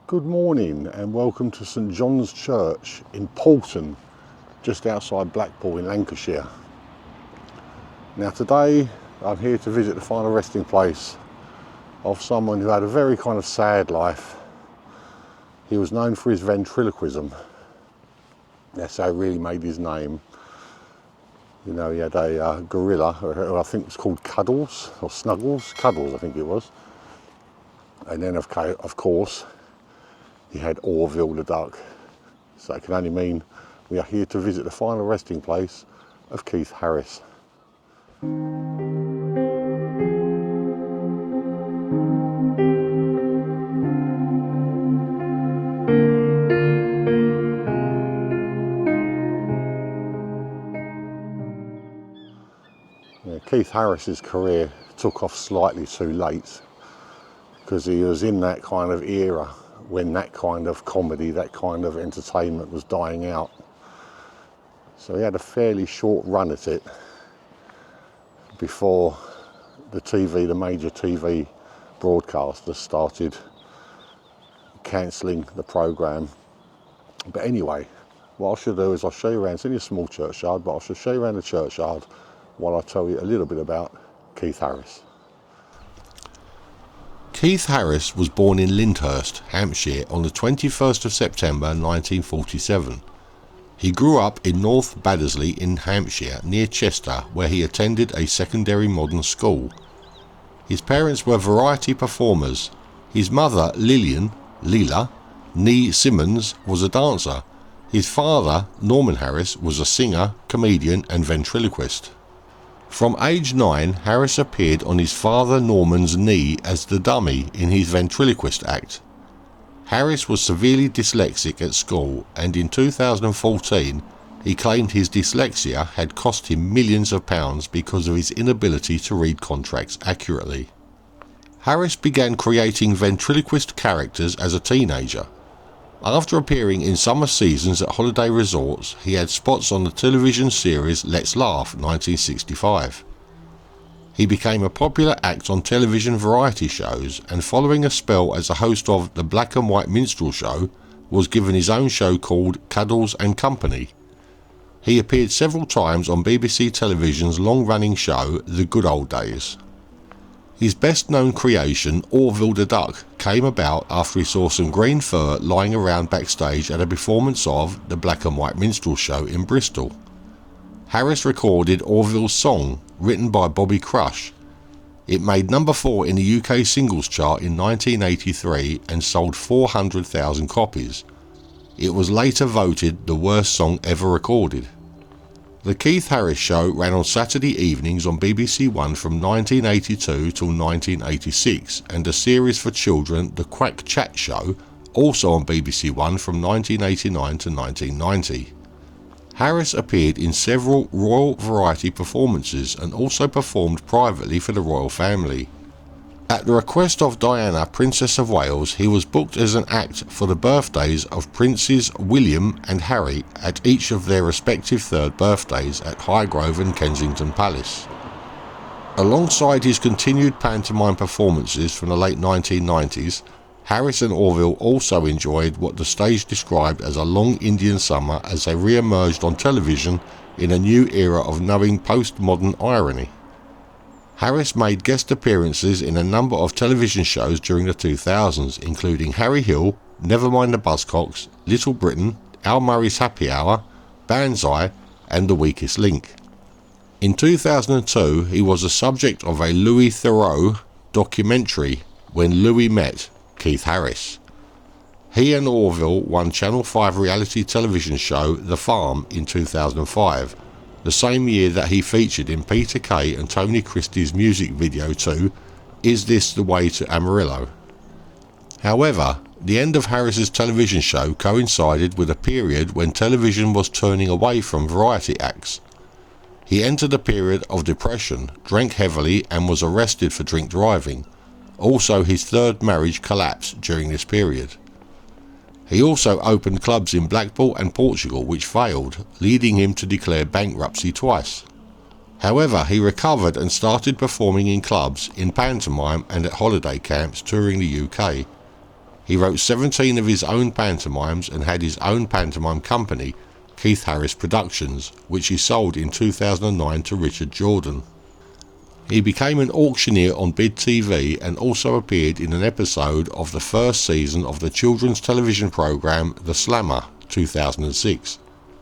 Good morning and welcome to St John's Church in Poulton, just outside Blackpool in Lancashire. Now today I'm here to visit the final resting place of someone who had a very kind of sad life. He was known for his ventriloquism. That's how he really made his name. You know, he had a gorilla, who I think was called Cuddles, or Snuggles, Cuddles I think it was. And then of course, he had Orville the duck. So it can only mean we are here to visit the final resting place of Keith Harris. Keith Harris's career took off slightly too late because he was in that kind of era when that kind of comedy, that kind of entertainment was dying out. So he had a fairly short run at it before the major TV broadcasters started cancelling the programme. But anyway, what I should do is I'll show you around. It's only a small churchyard, but I should show you around the churchyard while I tell you a little bit about Keith Harris. Keith Harris was born in Lyndhurst, Hampshire on the 21st of September 1947. He grew up in North Baddesley in Hampshire near Chester, where he attended a secondary modern school. His parents were variety performers. His mother, Leela Nee Simmons, was a dancer. His father, Norman Harris, was a singer, comedian and ventriloquist. From age 9, Harris appeared on his father Norman's knee as the dummy in his ventriloquist act. Harris was severely dyslexic at school, and in 2014 he claimed his dyslexia had cost him millions of pounds because of his inability to read contracts accurately. Harris began creating ventriloquist characters as a teenager. After appearing in summer seasons at holiday resorts, he had spots on the television series Let's Laugh 1965. He became a popular act on television variety shows, and following a spell as a host of the Black and White Minstrel Show, was given his own show called Cuddles and Company. He appeared several times on BBC Television's long-running show The Good Old Days. His best-known creation, Orville the Duck, came about after he saw some green fur lying around backstage at a performance of the Black and White Minstrel Show in Bristol. Harris recorded Orville's song, written by Bobby Crush. It made number 4 in the UK singles chart in 1983 and sold 400,000 copies. It was later voted the worst song ever recorded. The Keith Harris Show ran on Saturday evenings on BBC One from 1982 till 1986, and a series for children, The Quack Chat Show, also on BBC One from 1989 to 1990. Harris appeared in several royal variety performances and also performed privately for the royal family. At the request of Diana, Princess of Wales, he was booked as an act for the birthdays of Princes William and Harry at each of their respective 3rd birthdays at Highgrove and Kensington Palace. Alongside his continued pantomime performances from the late 1990s, Harris and Orville also enjoyed what the stage described as a long Indian summer as they re-emerged on television in a new era of knowing postmodern irony. Harris made guest appearances in a number of television shows during the 2000s, including Harry Hill, Nevermind the Buzzcocks, Little Britain, Al Murray's Happy Hour, Banzai and The Weakest Link. In 2002, he was the subject of a Louis Theroux documentary, When Louis Met Keith Harris. He and Orville won Channel 5 reality television show The Farm in 2005, the same year that he featured in Peter Kay and Tony Christie's music video to Is This the Way to Amarillo? However, the end of Harris's television show coincided with a period when television was turning away from variety acts. He entered a period of depression, drank heavily and was arrested for drink driving. Also, his 3rd marriage collapsed during this period. He also opened clubs in Blackpool and Portugal which failed, leading him to declare bankruptcy twice. However, he recovered and started performing in clubs, in pantomime and at holiday camps touring the UK. He wrote 17 of his own pantomimes and had his own pantomime company, Keith Harris Productions, which he sold in 2009 to Richard Jordan. He became an auctioneer on Bid TV and also appeared in an episode of the first season of the children's television programme The Slammer, 2006.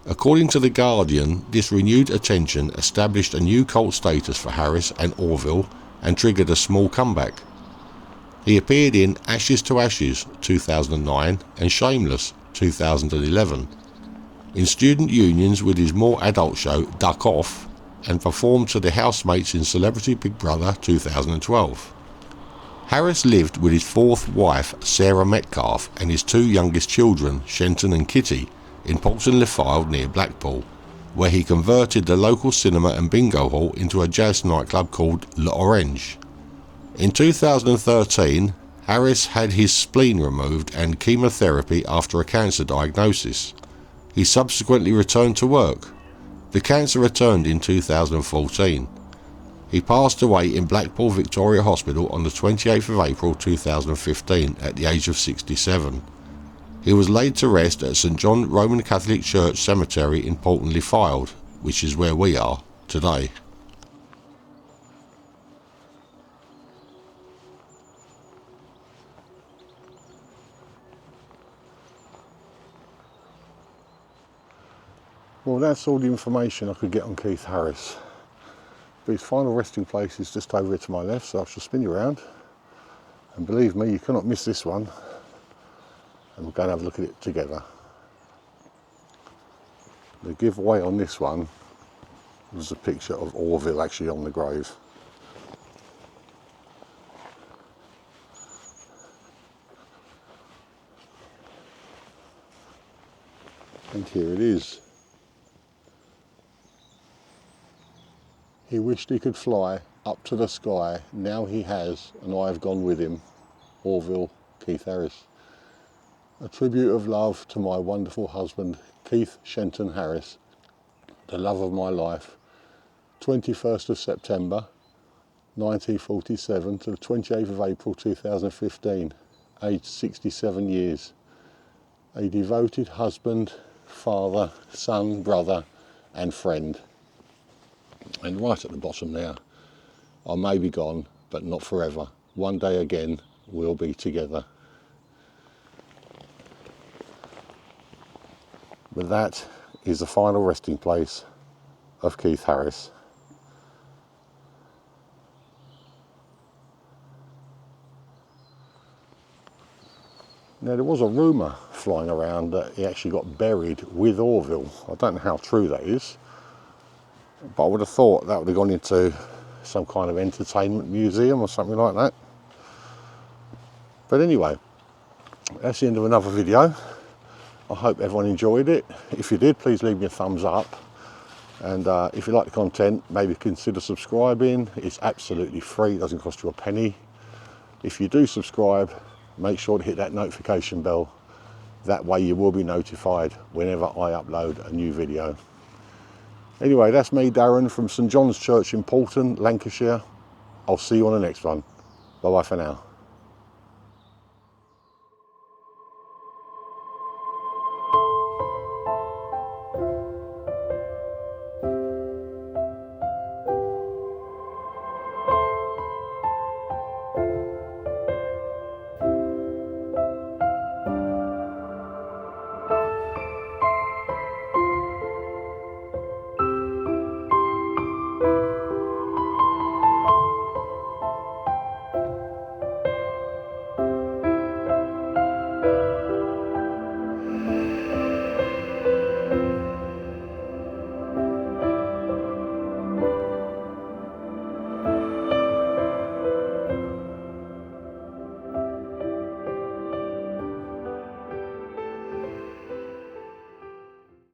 According to The Guardian, this renewed attention established a new cult status for Harris and Orville and triggered a small comeback. He appeared in Ashes to Ashes, 2009 and Shameless, 2011, in student unions with his more adult show Duck Off, and performed to the housemates in Celebrity Big Brother 2012. Harris lived with his fourth wife Sarah Metcalf and his two youngest children, Shenton and Kitty, in Poulton-le Fylde near Blackpool, where he converted the local cinema and bingo hall into a jazz nightclub called L'Orange. In 2013, Harris had his spleen removed and chemotherapy after a cancer diagnosis. He subsequently returned to work. The cancer returned in 2014. He passed away in Blackpool Victoria Hospital on the 28th of April 2015 at the age of 67. He was laid to rest at St John Roman Catholic Church Cemetery in Poulton-le Fylde, which is where we are today. Well, that's all the information I could get on Keith Harris. But his final resting place is just over here to my left, so I shall spin you around. And believe me, you cannot miss this one. And we'll go and have a look at it together. The giveaway on this one was a picture of Orville actually on the grave. And here it is. He wished he could fly up to the sky, now he has, and I have gone with him. Orville, Keith Harris. A tribute of love to my wonderful husband, Keith Shenton Harris, the love of my life. 21st of September 1947 to the 28th of April 2015, aged 67 years. A devoted husband, father, son, brother and friend. And right at the bottom there, I may be gone, but not forever. One day again, we'll be together. But that is the final resting place of Keith Harris. Now, there was a rumour flying around that he actually got buried with Orville. I don't know how true that is, but I would have thought that would have gone into some kind of entertainment museum or something like that. But anyway, that's the end of another video. I hope everyone enjoyed it. If you did, please leave me a thumbs up. And if you like the content, maybe consider subscribing. It's absolutely free, it doesn't cost you a penny. If you do subscribe, make sure to hit that notification bell. That way you will be notified whenever I upload a new video. Anyway, that's me, Darren, from St John's Church in Poulton, Lancashire. I'll see you on the next one. Bye bye for now.